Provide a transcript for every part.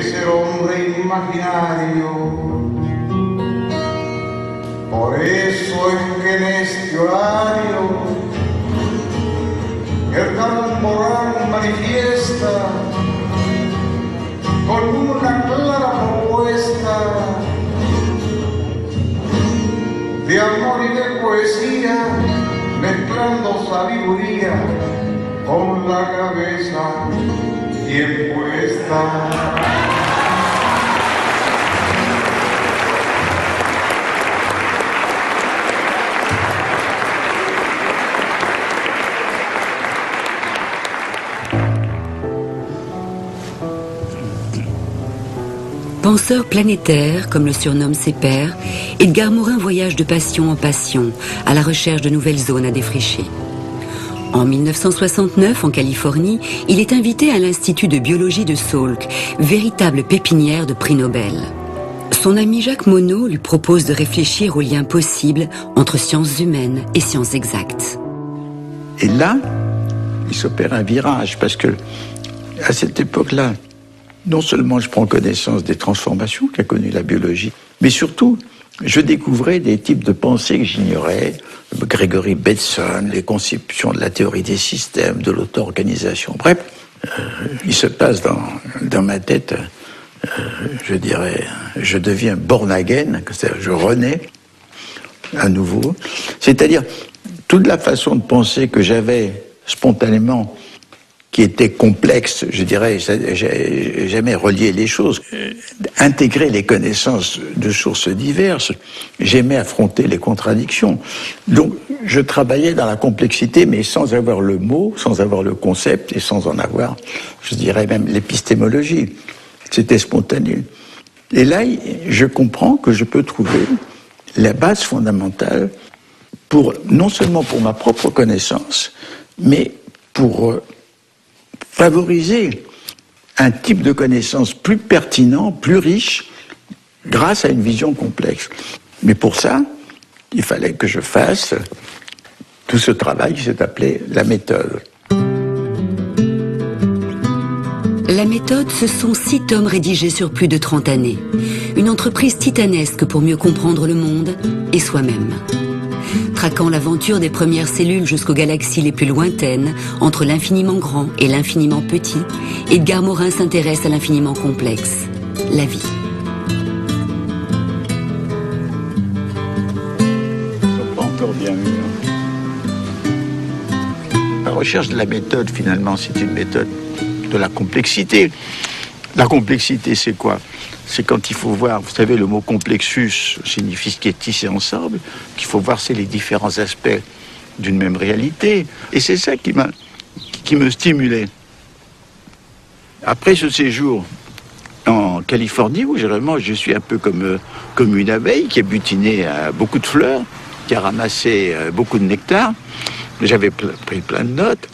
es el hombre imaginario. Por eso es que en este horario el Camporán manifiesta con una clara propuesta de amor y de poesía, mezclando sabiduría con la cabeza bien puesta. Penseur planétaire, comme le surnomment ses pairs, Edgar Morin voyage de passion en passion, à la recherche de nouvelles zones à défricher. En 1969, en Californie, il est invité à l'Institut de biologie de Salk, véritable pépinière de prix Nobel. Son ami Jacques Monod lui propose de réfléchir aux liens possibles entre sciences humaines et sciences exactes. Et là, il s'opère un virage, parce que à cette époque-là, non seulement je prends connaissance des transformations qu'a connues la biologie, mais surtout, je découvrais des types de pensées que j'ignorais. Gregory Bateson, les conceptions de la théorie des systèmes, de l'auto-organisation. Bref, il se passe dans ma tête, je dirais, je deviens born again, c'est-à-dire je renais à nouveau. C'est-à-dire, toute la façon de penser que j'avais spontanément, qui était complexe, je dirais, j'ai jamais relié les choses, intégrer les connaissances de sources diverses, j'aimais affronter les contradictions. Donc, je travaillais dans la complexité, mais sans avoir le mot, sans avoir le concept, et sans en avoir, je dirais même, l'épistémologie. C'était spontané. Et là, je comprends que je peux trouver la base fondamentale pour, non seulement pour ma propre connaissance, mais pour favoriser un type de connaissance plus pertinent, plus riche, grâce à une vision complexe. Mais pour ça, il fallait que je fasse tout ce travail qui s'est appelé la méthode. La méthode, ce sont 6 tomes rédigés sur plus de 30 années. Une entreprise titanesque pour mieux comprendre le monde et soi-même. Traquant l'aventure des premières cellules jusqu'aux galaxies les plus lointaines, entre l'infiniment grand et l'infiniment petit, Edgar Morin s'intéresse à l'infiniment complexe, la vie. Ils sont pas encore bien mûrs. La recherche de la méthode, finalement, c'est une méthode de la complexité. La complexité, c'est quoi? C'est quand il faut voir, vous savez, le mot complexus signifie ce qui est tissé ensemble, qu'il faut voir, c'est les différents aspects d'une même réalité. Et c'est ça qui me stimulait. Après ce séjour en Californie, où vraiment je suis un peu comme une abeille qui a butiné à beaucoup de fleurs, qui a ramassé beaucoup de nectar, j'avais pris plein de notes,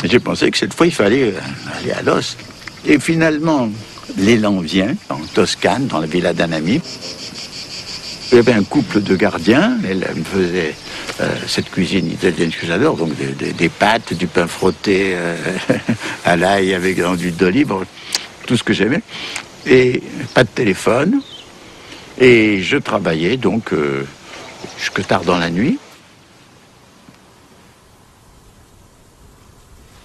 et j'ai pensé que cette fois, il fallait aller à l'os. Et finalement, l'élan vient en Toscane, dans la villa d'un ami. Il y avait un couple de gardiens. Elle me faisait cette cuisine italienne que j'adore, donc des pâtes, du pain frotté à l'ail avec de l'huile d'olive, tout ce que j'aimais. Et pas de téléphone. Et je travaillais donc jusque tard dans la nuit.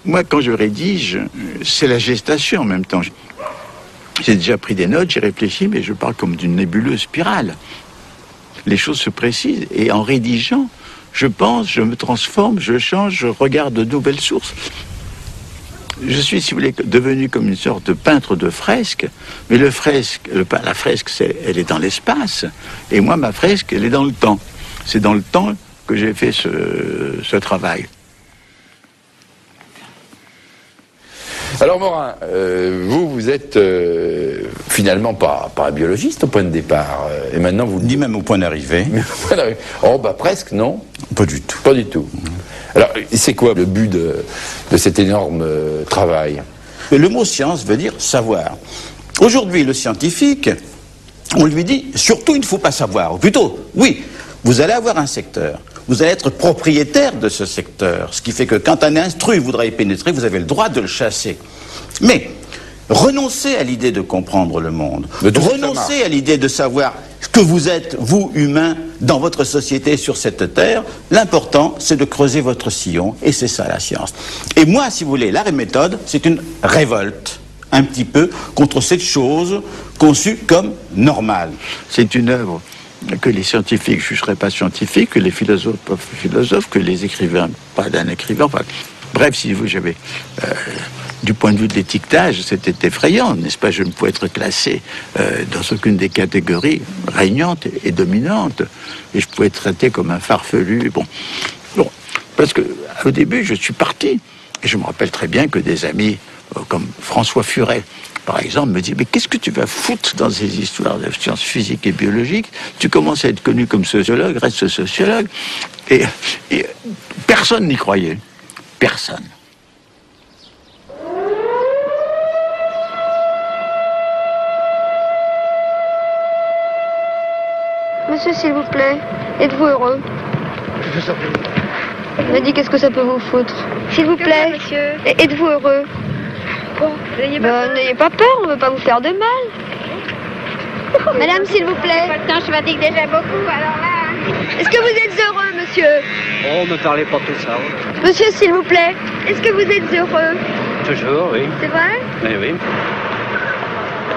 Moi, quand je rédige, c'est la gestation en même temps. J'ai déjà pris des notes, j'ai réfléchi, mais je parle comme d'une nébuleuse spirale. Les choses se précisent, et en rédigeant, je pense, je me transforme, je change, je regarde de nouvelles sources. Je suis, si vous voulez, devenu comme une sorte de peintre de fresque, mais la fresque, elle est dans l'espace, et moi, ma fresque, elle est dans le temps. C'est dans le temps que j'ai fait ce travail. Alors Morin, vous êtes finalement pas un biologiste au point de départ, et maintenant vous... Ni même au point d'arrivée. Oh bah presque, non? Pas du tout. Pas du tout. Alors, c'est quoi le but de cet énorme travail? Le mot science veut dire savoir. Aujourd'hui, le scientifique, on lui dit, surtout il ne faut pas savoir. Ou plutôt, oui, vous allez avoir un secteur. Vous allez être propriétaire de ce secteur. Ce qui fait que quand un intrus voudra y pénétrer, vous avez le droit de le chasser. Mais, Renoncez à l'idée de comprendre le monde. Renoncez Renoncez à l'idée de savoir ce que vous êtes, vous, humains, dans votre société, sur cette terre. L'important, c'est de creuser votre sillon, et c'est ça la science. Et moi, si vous voulez, l'art et méthode, c'est une révolte, un petit peu, contre cette chose conçue comme normale. C'est une œuvre que les scientifiques ne jugeraient pas scientifique, que les philosophes pas philosophes, que les écrivains pas d'un écrivain. Enfin, bref, si vous j'avais du point de vue de l'étiquetage, c'était effrayant, n'est-ce pas? Je ne pouvais être classé dans aucune des catégories régnantes et dominantes, et je pouvais être traité comme un farfelu. Bon, parce que au début, je suis parti, et je me rappelle très bien que des amis comme François Furet, par exemple, me dit « Mais qu'est-ce que tu vas foutre dans ces histoires de sciences physiques et biologiques? Tu commences à être connu comme sociologue, reste sociologue. » Et personne n'y croyait. Personne. Monsieur, s'il vous plaît, êtes-vous heureux? On m'a dit qu'est-ce que ça peut vous foutre? S'il vous plaît, monsieur. Êtes-vous heureux? N'ayez pas peur, on ne veut pas vous faire de mal. Madame, s'il vous plaît. Maintenant, je fatigue déjà beaucoup, alors là... Est-ce que vous êtes heureux, monsieur? Oh, ne parlez pas tout ça. Monsieur, s'il vous plaît, est-ce que vous êtes heureux? Toujours, oui. C'est vrai? Oui.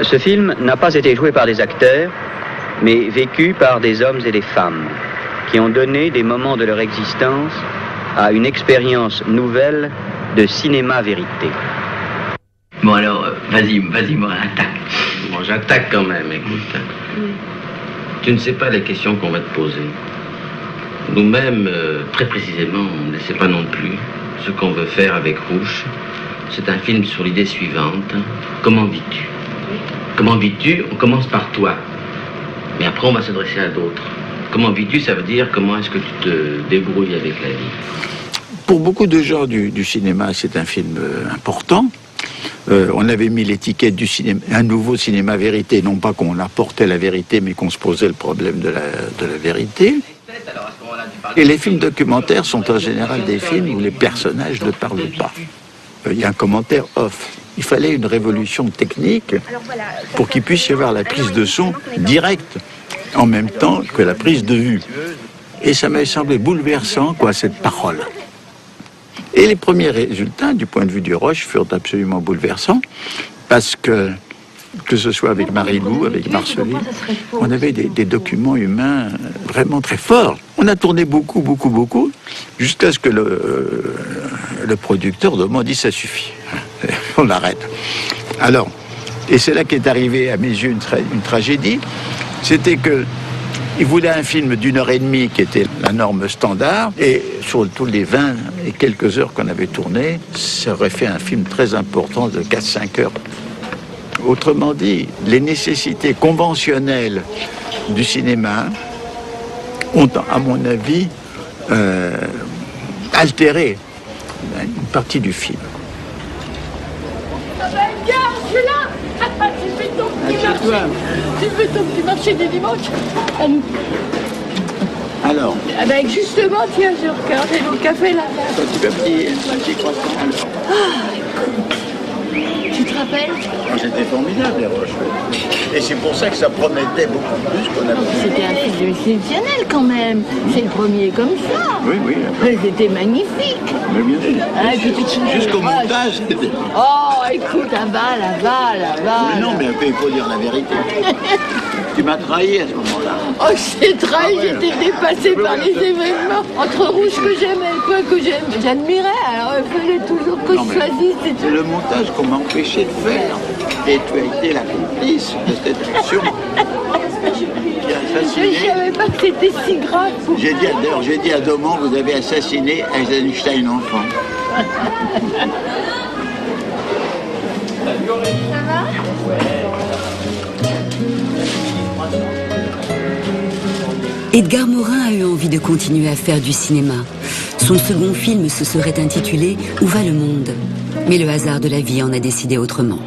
Ce film n'a pas été joué par des acteurs, mais vécu par des hommes et des femmes qui ont donné des moments de leur existence à une expérience nouvelle de cinéma-vérité. Bon alors, vas-y, moi, attaque. Bon, j'attaque quand même, écoute. Tu ne sais pas les questions qu'on va te poser. Nous-mêmes, très précisément, on ne sait pas non plus ce qu'on veut faire avec Rouge. C'est un film sur l'idée suivante. Comment vis-tu? Comment vis-tu? On commence par toi. Mais après, on va s'adresser à d'autres. Comment vis-tu? Ça veut dire comment est-ce que tu te débrouilles avec la vie. Pour beaucoup de gens du cinéma, c'est un film important. On avait mis l'étiquette du cinéma, un nouveau cinéma vérité, non pas qu'on apportait la vérité, mais qu'on se posait le problème de la vérité. Et les films documentaires sont en général des films où les personnages ne parlent pas. Il y a un commentaire off. Il fallait une révolution technique pour qu'il puisse y avoir la prise de son directe, en même temps que la prise de vue. Et ça m'avait semblé bouleversant, cette parole. Et les premiers résultats, du point de vue du Roche, furent absolument bouleversants, parce que ce soit avec Marie-Lou, avec Marcelly, on avait des documents humains vraiment très forts. On a tourné beaucoup, jusqu'à ce que le producteur de moi dit « ça suffit, on arrête ». Alors, et c'est là qu'est arrivée à mes yeux une tragédie, c'était que il voulait un film d'1h30 qui était la norme standard, et sur tous les 20 et quelques heures qu'on avait tourné, ça aurait fait un film très important de 4-5 heures. Autrement dit, les nécessités conventionnelles du cinéma ont, à mon avis, altéré une partie du film. Ah ben, gars, je suis là. Tu fais ton petit marché des dimanches. Alors. Ah ben justement, tiens, je regardais le café là. Tu veux un petit croissant alors. Tu te rappelles? C'était formidable, les Roches. Et c'est pour ça que ça promettait beaucoup plus qu'on avait. C'était un film exceptionnel quand même. C'est le premier comme ça. Oui. C'était magnifique. Mais bien sûr. Jusqu'au montage. Oh, écoute, aval. Mais non, mais il faut dire la vérité. Tu m'as trahi à ce moment-là. Oh, je t'ai trahi, j'étais dépassée par les événements. Entre Rouge que j'aimais et toi que j'admirais, alors il fallait toujours que je choisisse. C'est le montage qu'on m'a empêché de faire. Et tu as été la complice de cette action. Je ne savais pas que c'était si grave. J'ai dit à Doman, vous avez assassiné Eisenstein enfant. Ça va? Edgar Morin a eu envie de continuer à faire du cinéma. Son second film se serait intitulé « Où va le monde ?» Mais le hasard de la vie en a décidé autrement.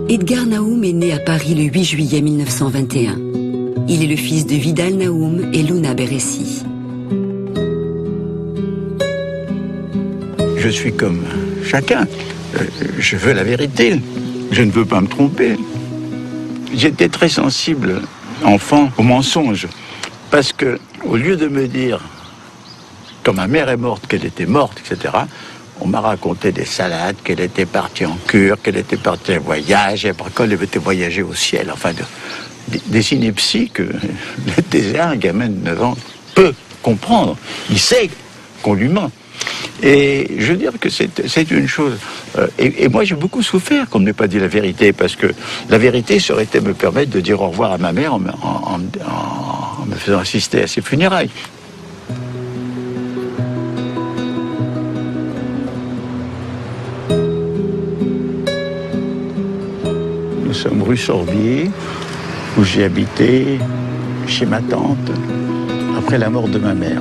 Edgar Naoum est né à Paris le 8 juillet 1921. Il est le fils de Vidal Naoum et Luna Beressi. je suis comme chacun. Je veux la vérité. Je ne veux pas me tromper. J'étais très sensible, enfant, au mensonge. Parce que, au lieu de me dire, quand ma mère est morte, qu'elle était morte, etc., on m'a raconté des salades, qu'elle était partie en cure, qu'elle était partie en voyage, et après qu'elle était voyagée au ciel. Enfin, des inepties que un gamin de 9 ans peut comprendre. Il sait qu'on lui ment. Et je veux dire que c'est une chose. Et moi, j'ai beaucoup souffert qu'on ne m'ait pas dit la vérité, parce que la vérité, ça aurait été me permettre de dire au revoir à ma mère en me faisant assister à ses funérailles. Nous sommes rue Sorbier, où j'ai habité chez ma tante après la mort de ma mère.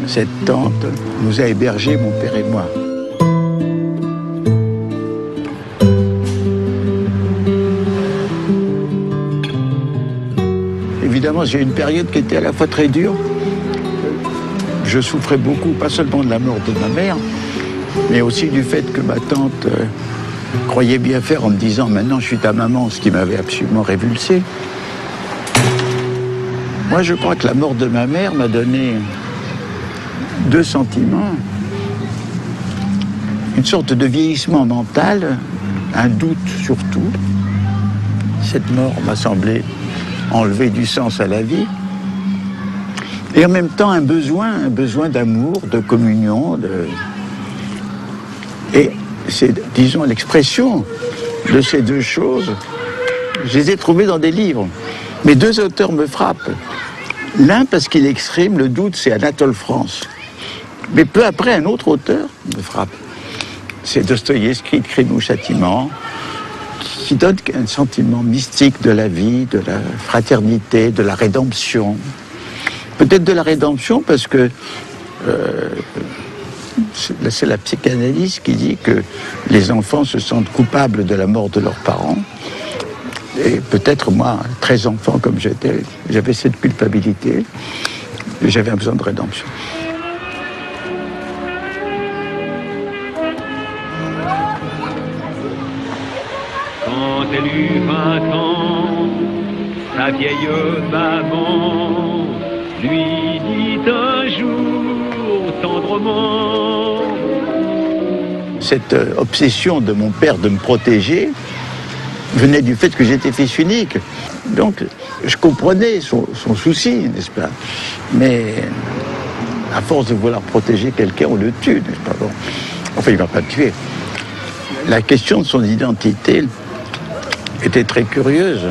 Cette tante nous a hébergés, mon père et moi. Évidemment, j'ai eu une période qui était à la fois très dure. Je souffrais beaucoup, pas seulement de la mort de ma mère, mais aussi du fait que ma tante croyait bien faire en me disant « maintenant je suis ta maman », ce qui m'avait absolument révulsé. Moi, je crois que la mort de ma mère m'a donné 2 sentiments. Une sorte de vieillissement mental, un doute surtout. Cette mort m'a semblé enlever du sens à la vie. Et en même temps, un besoin d'amour, de communion. Et c'est, disons, l'expression de ces 2 choses. Je les ai trouvées dans des livres. Mais 2 auteurs me frappent. L'un parce qu'il exprime le doute, c'est Anatole France. Mais peu après, un autre auteur me frappe. C'est Dostoïevski, Crime ou Châtiment, qui donne un sentiment mystique de la vie, de la fraternité, de la rédemption. Peut-être de la rédemption parce que c'est la psychanalyse qui dit que les enfants se sentent coupables de la mort de leurs parents. Et peut-être moi, très enfant comme j'étais, j'avais cette culpabilité et j'avais un besoin de rédemption. Quand elle eut 20 ans, sa vieille maman lui dit un jour tendrement. Cette obsession de mon père de me protéger venait du fait que j'étais fils unique. Donc, je comprenais son souci, n'est-ce pas? Mais à force de vouloir protéger quelqu'un, on le tue, n'est-ce pas? Bon. Enfin, il ne va pas me tuer. La question de son identité était très curieuse.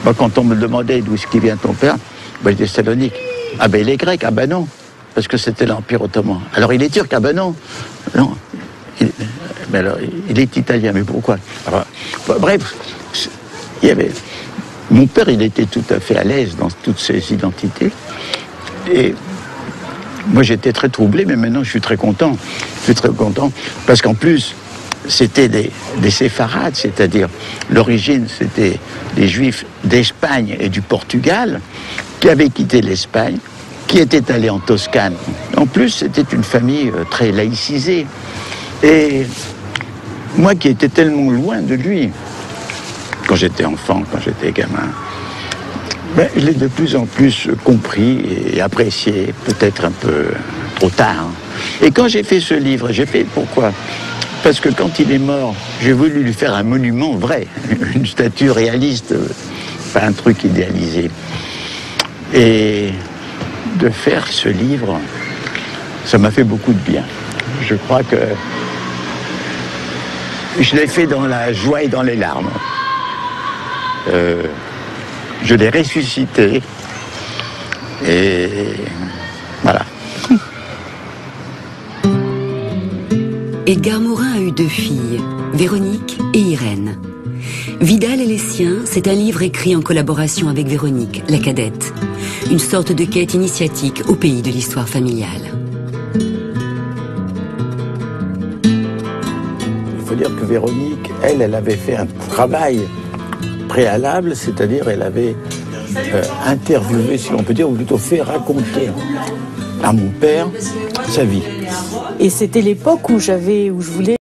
Moi, quand on me demandait d'où est-ce qu'il vient ton père, je disais Salonique. Ah ben il est grec, ah ben non, parce que c'était l'Empire ottoman. Alors il est turc, ah ben non. Non. Mais alors, il est italien, mais pourquoi? Alors, bref, il y avait... Mon père, il était tout à fait à l'aise dans toutes ses identités. Et moi, j'étais très troublé, mais maintenant, je suis très content. Je suis très content, parce qu'en plus, c'était des séfarades, c'est-à-dire l'origine, c'était des Juifs d'Espagne et du Portugal qui avaient quitté l'Espagne, qui étaient allés en Toscane. En plus, c'était une famille très laïcisée. Et moi qui étais tellement loin de lui, quand j'étais enfant, quand j'étais gamin, ben, je l'ai de plus en plus compris et apprécié, peut-être un peu trop tard. Et quand j'ai fait ce livre, j'ai fait pourquoi? Parce que quand il est mort, j'ai voulu lui faire un monument vrai, une statue réaliste, pas un truc idéalisé. Et de faire ce livre, ça m'a fait beaucoup de bien. Je crois que je l'ai fait dans la joie et dans les larmes. Je l'ai ressuscité. Et voilà. Edgar Morin a eu 2 filles, Véronique et Irène. Vidal et les siens, c'est un livre écrit en collaboration avec Véronique, la cadette. Une sorte de quête initiatique au pays de l'histoire familiale. Il faut dire que Véronique, elle avait fait un travail préalable, c'est-à-dire elle avait interviewé, si on peut dire, ou plutôt fait raconter à mon père sa vie. Et c'était l'époque où je voulais